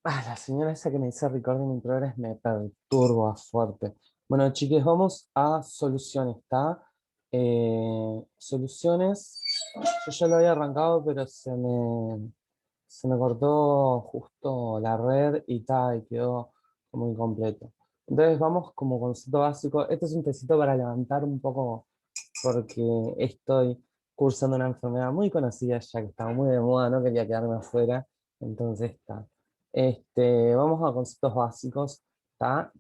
La señora esa que me dice recording in progress me perturba fuerte. Bueno, chiques, vamos a soluciones, ¿está? Soluciones. Yo ya lo había arrancado, pero se me cortó justo la red y tal, y quedó como incompleto. Entonces vamos como concepto básico. Este es un tecito para levantar un poco, porque estoy cursando una enfermedad muy conocida ya que estaba muy de moda, no quería quedarme afuera, entonces está. Vamos a conceptos básicos. ¿Tá?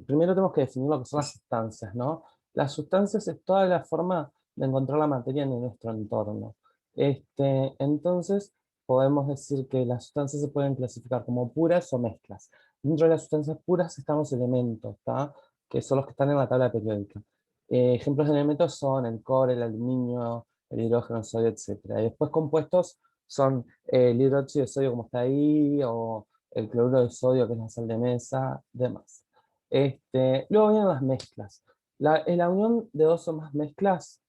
Primero tenemos que definir lo que son las sustancias, ¿no? Las sustancias es toda la forma de encontrar la materia en nuestro entorno. Entonces, podemos decir que las sustancias se pueden clasificar como puras o mezclas. Dentro de las sustancias puras están los elementos, ¿tá? Que son los que están en la tabla periódica. Ejemplos de elementos son el cobre, el aluminio, el hidrógeno, el sodio, etcétera. Y después compuestos son el hidróxido de sodio como está ahí, o el cloruro de sodio que es la sal de mesa, demás. Luego vienen las mezclas. En la unión de dos o más mezclas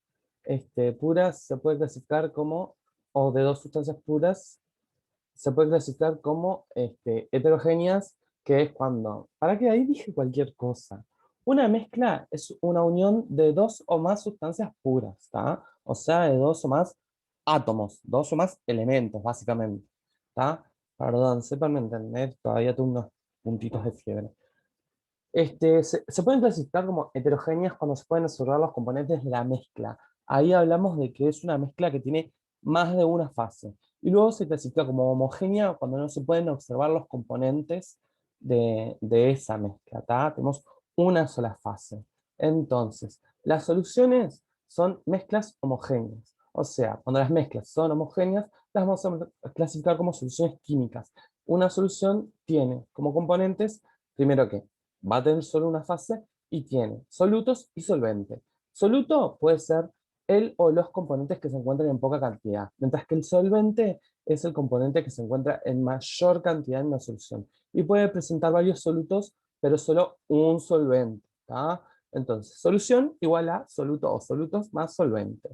puras se puede clasificar como, o de dos sustancias puras, se puede clasificar como heterogéneas, que es cuando, ¿para qué? Ahí dije cualquier cosa. Una mezcla es una unión de dos o más sustancias puras, ¿está? O sea, de dos o más átomos, dos o más elementos, básicamente, ¿está? Perdón, sépanme entender, todavía tengo unos puntitos de fiebre. Se pueden clasificar como heterogéneas cuando se pueden observar los componentes de la mezcla. Ahí hablamos de que es una mezcla que tiene más de una fase. Y luego se clasifica como homogénea cuando no se pueden observar los componentes de esa mezcla, ¿tá? Tenemos una sola fase. Entonces, las soluciones son mezclas homogéneas. O sea, cuando las mezclas son homogéneas, las vamos a clasificar como soluciones químicas. Una solución tiene como componentes, primero que va a tener solo una fase y tiene solutos y solvente. Soluto puede ser el o los componentes que se encuentran en poca cantidad, mientras que el solvente es el componente que se encuentra en mayor cantidad en una solución. Y puede presentar varios solutos, pero solo un solvente. ¿Tá? Entonces, solución igual a soluto o solutos más solvente.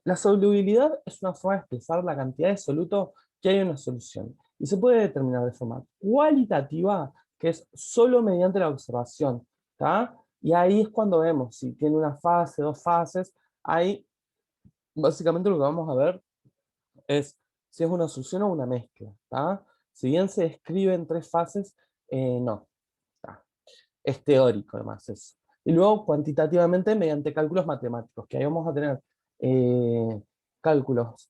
La solubilidad es una forma de expresar la cantidad de soluto que hay en una solución y se puede determinar de forma cualitativa, que es solo mediante la observación, ¿tá? Y ahí es cuando vemos si tiene una fase, dos fases. Ahí básicamente lo que vamos a ver es si es una solución o una mezcla, ¿tá? Si bien se describe en tres fases, no, ¿tá? Es teórico además eso. Y luego cuantitativamente mediante cálculos matemáticos, que ahí vamos a tener eh, cálculos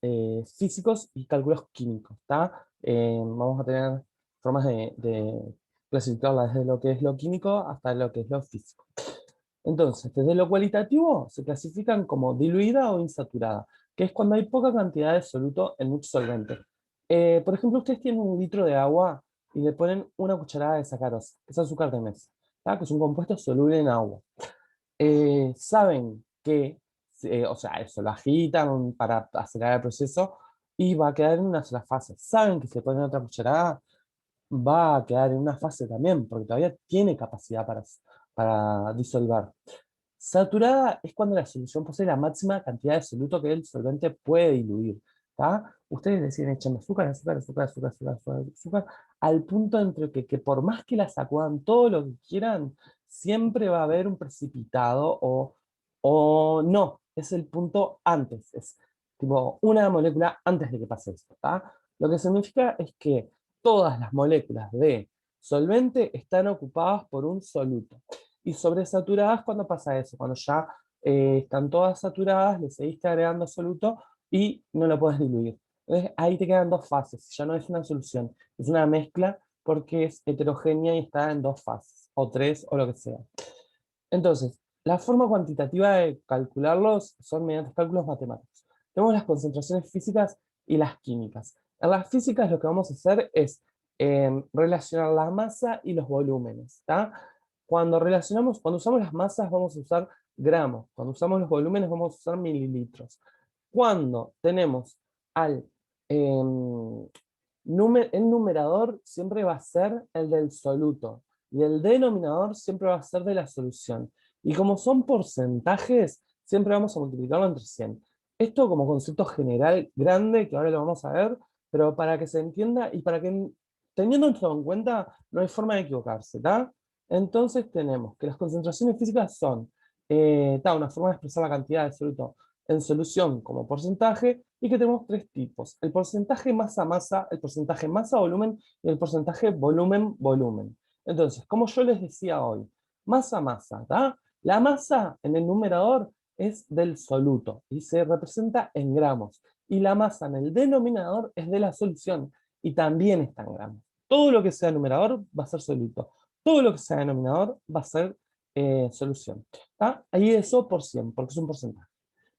físicos y cálculos químicos, ¿tá? Vamos a tener formas de clasificarla desde lo que es lo químico hasta lo que es lo físico. Entonces, desde lo cualitativo se clasifican como diluida o insaturada, que es cuando hay poca cantidad de soluto en mucho solvente. Por ejemplo, ustedes tienen un litro de agua y le ponen una cucharada de sacarosa, que es azúcar de mesa, ¿tá? Que es un compuesto soluble en agua. Saben que, o sea, eso, lo agitan para acelerar el proceso y va a quedar en una sola fase. Saben que si le ponen otra cucharada, va a quedar en una fase también, porque todavía tiene capacidad para disolver. Saturada es cuando la solución posee la máxima cantidad de soluto que el solvente puede diluir. ¿Tá? Ustedes le siguen echando azúcar, azúcar, azúcar, azúcar, azúcar, azúcar, azúcar, al punto entre que por más que la sacudan todo lo que quieran, siempre va a haber un precipitado o no. Es el punto antes. Es tipo una molécula antes de que pase esto. ¿Tá? Lo que significa es que todas las moléculas de solvente están ocupadas por un soluto. Y sobresaturadas cuando pasa eso, cuando ya están todas saturadas, le seguiste agregando soluto y no lo puedes diluir. Entonces ahí te quedan dos fases, ya no es una solución, es una mezcla porque es heterogénea y está en dos fases, o tres, o lo que sea. Entonces, la forma cuantitativa de calcularlos son mediante cálculos matemáticos. Tenemos las concentraciones físicas y las químicas. En las físicas lo que vamos a hacer es relacionar la masa y los volúmenes. ¿Está? Cuando usamos las masas vamos a usar gramos, cuando usamos los volúmenes vamos a usar mililitros. Cuando tenemos al el numerador siempre va a ser el del soluto y el denominador siempre va a ser de la solución. Y como son porcentajes, siempre vamos a multiplicarlo entre 100. Esto como concepto general grande, que ahora lo vamos a ver, pero para que se entienda y para que teniendo esto en cuenta, no hay forma de equivocarse, ¿está? Entonces tenemos que las concentraciones físicas son una forma de expresar la cantidad de soluto en solución como porcentaje, y que tenemos tres tipos: el porcentaje masa-masa, el porcentaje masa-volumen y el porcentaje volumen-volumen. Entonces, como yo les decía hoy, masa-masa, ¿tá? La masa en el numerador es del soluto y se representa en gramos, y la masa en el denominador es de la solución y también está en gramos. Todo lo que sea numerador va a ser soluto, todo lo que sea denominador va a ser solución. ¿Tá? Ahí eso por 100, porque es un porcentaje.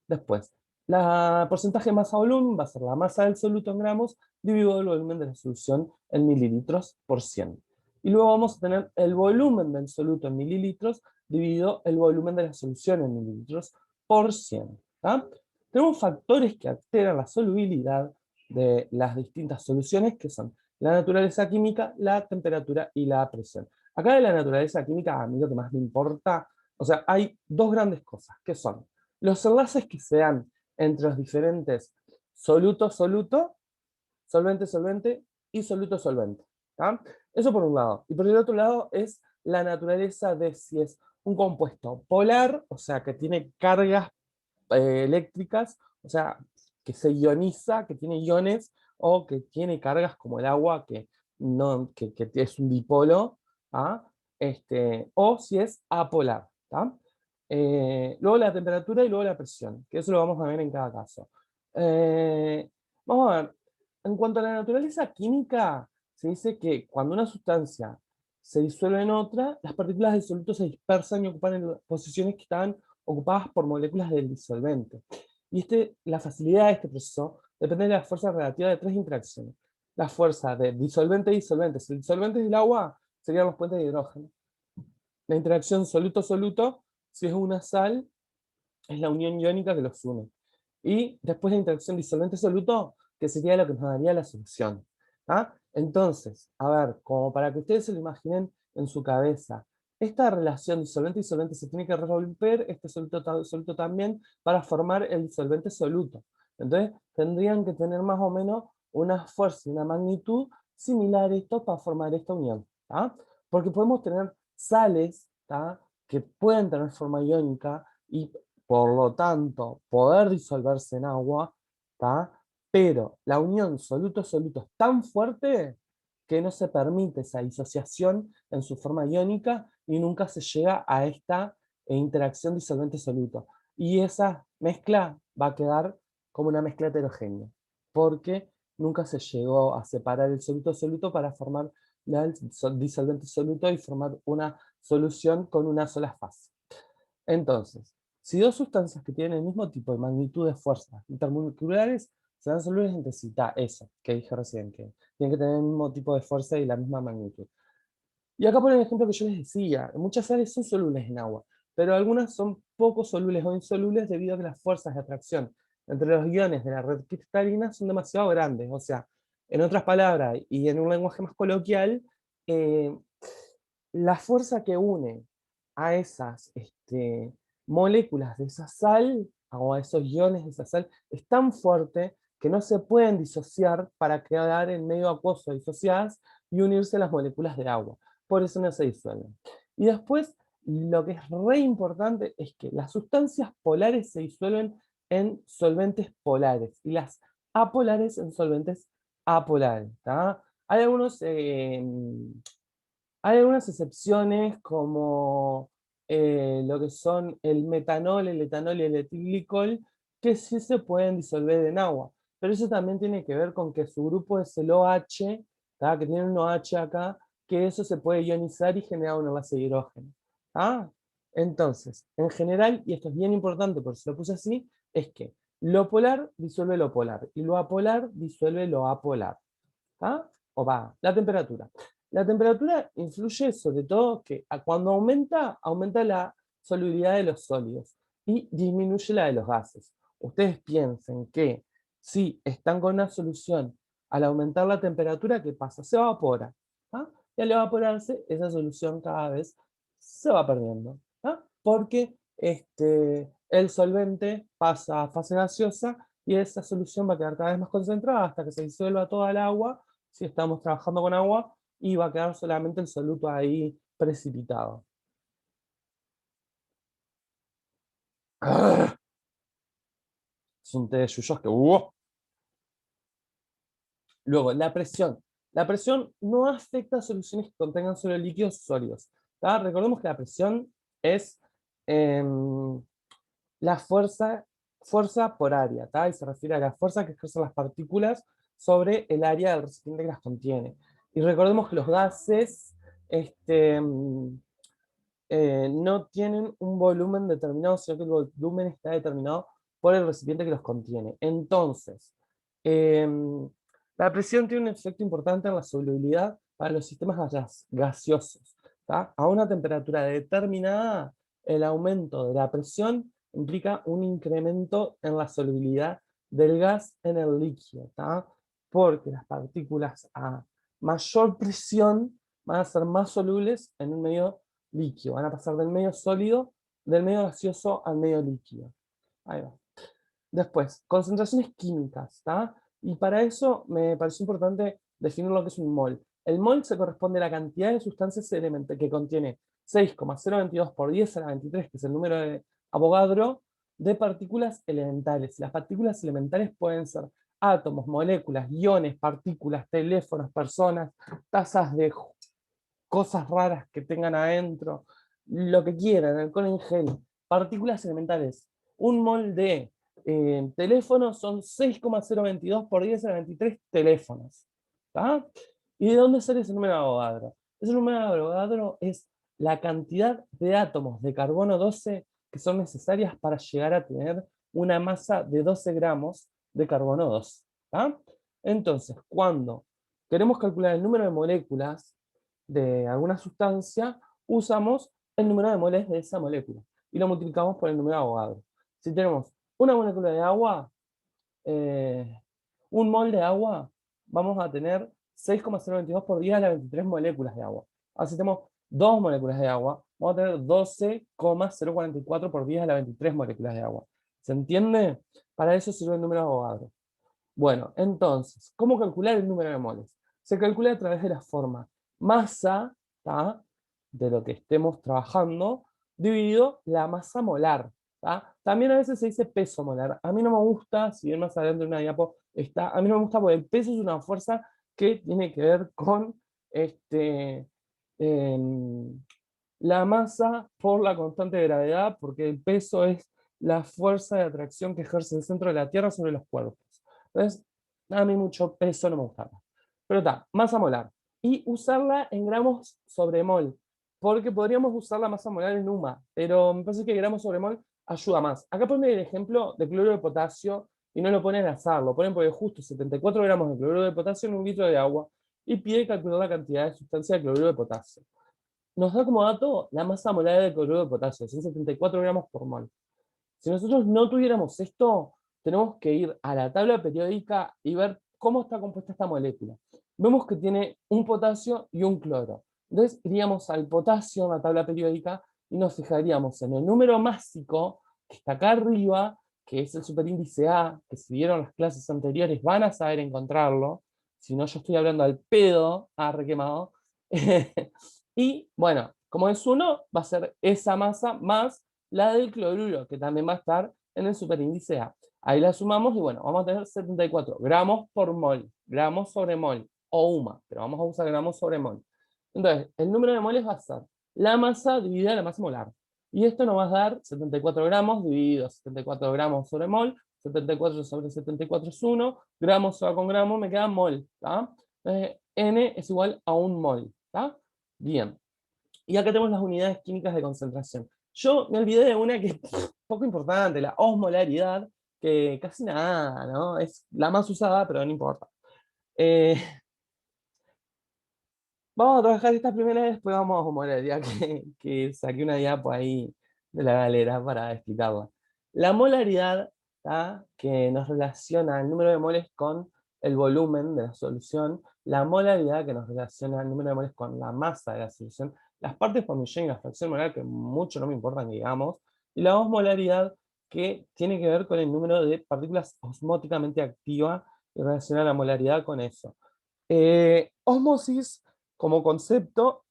Después, la porcentaje masa-volumen va a ser la masa del soluto en gramos dividido el volumen de la solución en mililitros por 100. Y luego vamos a tener el volumen del soluto en mililitros dividido el volumen de la solución en mililitros por 100. ¿Tá? Tenemos factores que alteran la solubilidad de las distintas soluciones, que son la naturaleza química, la temperatura y la presión. Acá de la naturaleza química, a mí lo que más me importa, o sea, hay dos grandes cosas, que son los enlaces que se dan entre los diferentes soluto-soluto, solvente-solvente y soluto-solvente. Eso por un lado. Y por el otro lado es la naturaleza de si es un compuesto polar, o sea, que tiene cargas eléctricas, o sea, que se ioniza, que tiene iones, o que tiene cargas como el agua, que, no, que es un dipolo, ¿ah? O si es apolar. ¿Tá? Luego la temperatura y luego la presión, que eso lo vamos a ver en cada caso. Eh, Vamos a ver, en cuanto a la naturaleza química, se dice que cuando una sustancia se disuelve en otra, las partículas del soluto se dispersan y ocupan en posiciones que estaban ocupadas por moléculas del disolvente. Y la facilidad de este proceso depende de la fuerza relativa de tres interacciones. La fuerza de disolvente-disolvente. Si el disolvente es el agua, serían los puentes de hidrógeno. La interacción soluto-soluto, si es una sal, es la unión iónica que los une. Y después la interacción disolvente-soluto, que sería lo que nos daría la solución. ¿Ah? Entonces, a ver, como para que ustedes se lo imaginen en su cabeza, esta relación disolvente-disolvente se tiene que resolver, este soluto también, para formar el disolvente-soluto. Entonces, tendrían que tener más o menos una fuerza y una magnitud similar a esto para formar esta unión. ¿Ah? Porque podemos tener sales, ¿tá? Que pueden tener forma iónica y por lo tanto poder disolverse en agua, ¿tá? Pero la unión soluto-soluto es tan fuerte que no se permite esa disociación en su forma iónica y nunca se llega a esta interacción disolvente-soluto. Y esa mezcla va a quedar como una mezcla heterogénea, porque nunca se llegó a separar el soluto-soluto para formar el disolvente-soluto y formar una solución con una sola fase. Entonces, si dos sustancias que tienen el mismo tipo de magnitud de fuerzas intermoleculares serán solubles entre sí, eso que dije recién, que tienen que tener el mismo tipo de fuerza y la misma magnitud. Y acá por el ejemplo que yo les decía, muchas sales son solubles en agua, pero algunas son poco solubles o insolubles debido a que las fuerzas de atracción entre los iones de la red cristalina son demasiado grandes. O sea, en otras palabras, y en un lenguaje más coloquial, eh, la fuerza que une a esas moléculas de esa sal, o a esos iones de esa sal, es tan fuerte que no se pueden disociar para quedar en medio acuoso disociadas y unirse a las moléculas de agua. Por eso no se disuelven. Y después, lo que es re importante es que las sustancias polares se disuelven en solventes polares y las apolares en solventes apolares. ¿Tá? Hay algunas excepciones como lo que son el metanol, el etanol y el etilglicol, que sí se pueden disolver en agua. Pero eso también tiene que ver con que su grupo es el OH, ¿tá? Que tiene un OH acá, que eso se puede ionizar y generar un enlace de hidrógeno. ¿Tá? Entonces, en general, y esto es bien importante por si lo puse así, es que lo polar disuelve lo polar y lo apolar disuelve lo apolar. ¿Ah? O va, la temperatura. La temperatura influye sobre todo que cuando aumenta, aumenta la solubilidad de los sólidos y disminuye la de los gases. Ustedes piensen que si están con una solución, al aumentar la temperatura, ¿qué pasa? Se evapora. ¿Ah? Y al evaporarse, esa solución cada vez se va perdiendo. ¿Ah? Porque el solvente pasa a fase gaseosa y esa solución va a quedar cada vez más concentrada hasta que se disuelva toda el agua si estamos trabajando con agua, y va a quedar solamente el soluto ahí precipitado. ¡Ah! Es un té de yuyos que... Luego, la presión. La presión no afecta a soluciones que contengan solo líquidos sólidos. ¿Tá? Recordemos que la presión es em, la fuerza por área, ¿tá? Y se refiere a la fuerza que ejercen las partículas sobre el área del recipiente que las contiene. Y recordemos que los gases no tienen un volumen determinado, sino que el volumen está determinado por el recipiente que los contiene. Entonces, la presión tiene un efecto importante en la solubilidad para los sistemas gaseosos. ¿Tá? A una temperatura determinada, el aumento de la presión implica un incremento en la solubilidad del gas en el líquido, ¿tá? Porque las partículas a mayor presión van a ser más solubles en un medio líquido, van a pasar del medio sólido, del medio gaseoso al medio líquido. Ahí va. Después, concentraciones químicas, ¿está? Y para eso me pareció importante definir lo que es un mol. El mol se corresponde a la cantidad de sustancias elementales que contiene 6,022 por 10 a la 23, que es el número de Avogadro, de partículas elementales. Las partículas elementales pueden ser átomos, moléculas, iones, partículas, teléfonos, personas, tazas de cosas raras que tengan adentro, lo que quieran, alcohol en gel, partículas elementales. Un mol de teléfono son 6,022 por 10 a la 23 teléfonos. ¿Tá? ¿Y de dónde sale ese número de Avogadro? Ese número de Avogadro es la cantidad de átomos de carbono 12 que son necesarias para llegar a tener una masa de 12 gramos de carbono 12. ¿Tá? Entonces, cuando queremos calcular el número de moléculas de alguna sustancia, usamos el número de moles de esa molécula y lo multiplicamos por el número de Avogadro. Si tenemos una molécula de agua, eh, un mol de agua, vamos a tener 6,022 por 10 a la 23 moléculas de agua. Así tenemos dos moléculas de agua, vamos a tener 12,044 por 10 a la 23 moléculas de agua. ¿Se entiende? Para eso sirve el número de Avogadro. Bueno, entonces, ¿cómo calcular el número de moles? Se calcula a través de la forma masa, ¿tá? De lo que estemos trabajando, dividido la masa molar. ¿Tá? También a veces se dice peso molar. A mí no me gusta, si bien más adelante en una diapo está, a mí no me gusta porque el peso es una fuerza que tiene que ver con em, la masa por la constante de gravedad, porque el peso es la fuerza de atracción que ejerce el centro de la Tierra sobre los cuerpos. Entonces, a mí mucho peso no me gusta. Pero está, masa molar. Y usarla en gramos sobre mol, porque podríamos usar la masa molar en UMA, pero me parece que gramos sobre mol ayuda más. Acá ponen el ejemplo de cloruro de potasio y no lo ponen al azar, lo ponen porque justo 74 gramos de cloruro de potasio en un litro de agua y pide calcular la cantidad de sustancia de cloruro de potasio. Nos da como dato la masa molar de cloruro de potasio, son 74 gramos por mol. Si nosotros no tuviéramos esto, tenemos que ir a la tabla periódica y ver cómo está compuesta esta molécula. Vemos que tiene un potasio y un cloro. Entonces iríamos al potasio en la tabla periódica y nos fijaríamos en el número másico que está acá arriba, que es el superíndice A, que si vieron las clases anteriores van a saber encontrarlo. Si no, yo estoy hablando al pedo, requemado. Y bueno, como es 1, va a ser esa masa más la del cloruro, que también va a estar en el superíndice A. Ahí la sumamos y bueno, vamos a tener 74 gramos por mol, gramos sobre mol, o UMA, pero vamos a usar gramos sobre mol. Entonces, el número de moles va a ser la masa dividida la masa molar. Y esto nos va a dar 74 gramos dividido 74 gramos sobre mol, 74 sobre 74 es 1, gramos se va con gramo, me queda mol. ¿Tá? Entonces, N es igual a un mol. ¿Tá? Bien. Y acá tenemos las unidades químicas de concentración. Yo me olvidé de una que es poco importante, la osmolaridad, que casi nada, ¿no? Es la más usada, pero no importa. Eh, Vamos a trabajar esta primera y después vamos a osmolaridad, que saqué una diapo ahí de la galera para explicarla. La molaridad, ¿tá? Que nos relaciona el número de moles con el volumen de la solución, la molaridad que nos relaciona el número de moles con la masa de la solución, las partes por millón y la fracción molar, que mucho no me importan, digamos, y la osmolaridad, que tiene que ver con el número de partículas osmóticamente activas y relaciona la molaridad con eso. Ósmosis como concepto,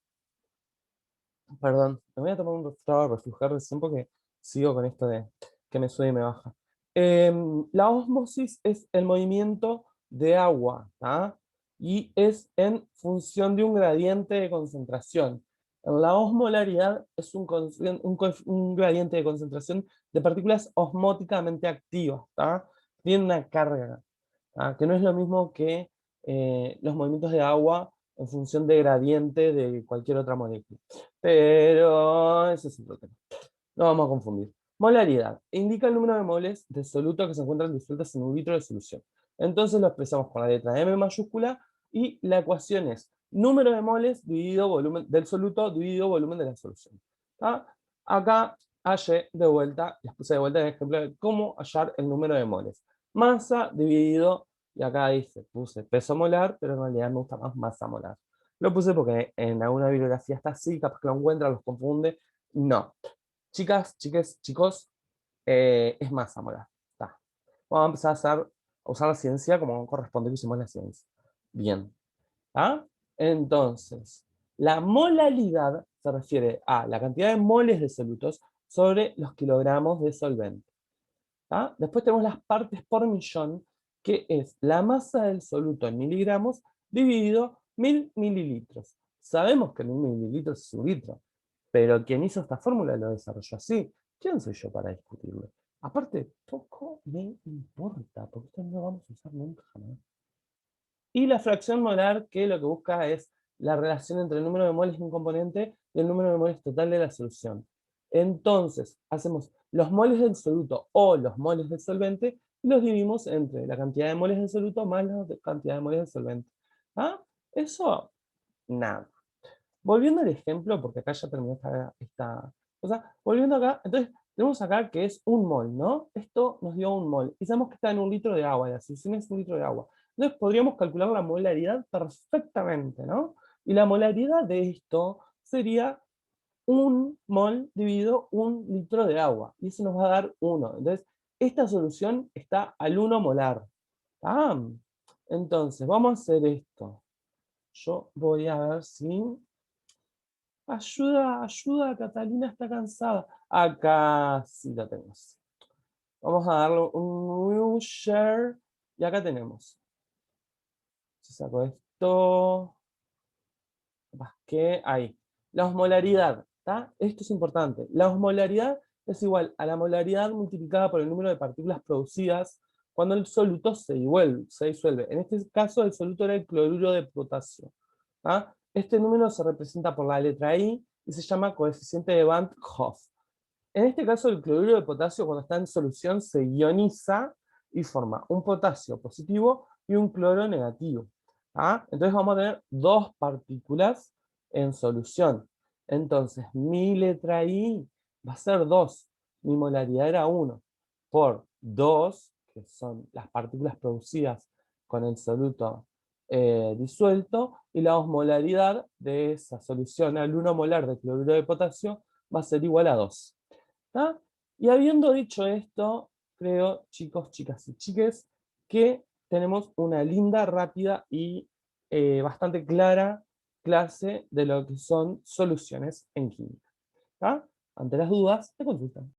perdón, me voy a tomar un trago de reflujar recién porque sigo con esto de que me sube y me baja. La ósmosis es el movimiento de agua, ¿tá? Y es en función de un gradiente de concentración. La osmolaridad es un gradiente de concentración de partículas osmóticamente activas, ¿tá? Tiene una carga, ¿tá? Que no es lo mismo que los movimientos de agua en función de gradiente de cualquier otra molécula. Pero ese es otro tema. No vamos a confundir. Molaridad. Indica el número de moles de soluto que se encuentran disueltos en un litro de solución. Entonces lo expresamos con la letra M mayúscula y la ecuación es número de moles dividido volumen del soluto dividido volumen de la solución. ¿Tá? Acá hallé de vuelta, les puse de vuelta el ejemplo de cómo hallar el número de moles. Masa dividido, y acá dice, puse peso molar, pero en realidad me gusta más masa molar. Lo puse porque en alguna bibliografía está así, capaz que lo encuentra, los confunde. No. Chicas, chiques, chicos, es masa molar. Está. Vamos a empezar a usar la ciencia como corresponde que usemos la ciencia. Bien. ¿Ah? Entonces, la molaridad se refiere a la cantidad de moles de solutos sobre los kilogramos de solvente. ¿Ah? Después tenemos las partes por millón, que es la masa del soluto en miligramos dividido 1000 mililitros. Sabemos que 1000 mililitros es un litro, pero quien hizo esta fórmula lo desarrolló así. ¿Quién soy yo para discutirlo? Aparte, poco me importa, porque esto no lo vamos a usar nunca jamás. Y la fracción molar, que lo que busca es la relación entre el número de moles de un componente y el número de moles total de la solución. Entonces, hacemos los moles del soluto o los moles del solvente y los dividimos entre la cantidad de moles del soluto más la cantidad de moles del solvente. ¿Ah? Eso, nada. Volviendo al ejemplo, porque acá ya terminó esta cosa, volviendo acá, entonces tenemos acá que es un mol, ¿no? Esto nos dio un mol, y sabemos que está en un litro de agua, la solución es un litro de agua. Entonces podríamos calcular la molaridad perfectamente, ¿no? Y la molaridad de esto sería un mol dividido un litro de agua, y eso nos va a dar 1. Entonces, esta solución está al 1 molar. ¿Ah? Entonces, vamos a hacer esto. Yo voy a ver si... Ayuda, ayuda, Catalina está cansada. Acá sí la tenemos. Vamos a darle un new share. Y acá tenemos. Si saco esto. Capaz que ahí. La osmolaridad. ¿Tá? Esto es importante. La osmolaridad es igual a la molaridad multiplicada por el número de partículas producidas cuando el soluto se disuelve. En este caso, el soluto era el cloruro de potasio. ¿Tá? Este número se representa por la letra I y se llama coeficiente de Van 't Hoff. En este caso, el cloruro de potasio, cuando está en solución, se ioniza y forma un potasio positivo y un cloro negativo. ¿Ah? Entonces vamos a tener dos partículas en solución. Entonces, mi letra I va a ser 2. Mi molaridad era 1 por 2, que son las partículas producidas con el soluto disuelto, y la osmolaridad de esa solución al 1 molar de cloruro de potasio va a ser igual a 2. ¿Tá? Y habiendo dicho esto, creo, chicos, chicas y chiques, que tenemos una linda, rápida y bastante clara clase de lo que son soluciones en química. ¿Tá? Ante las dudas, te consultan.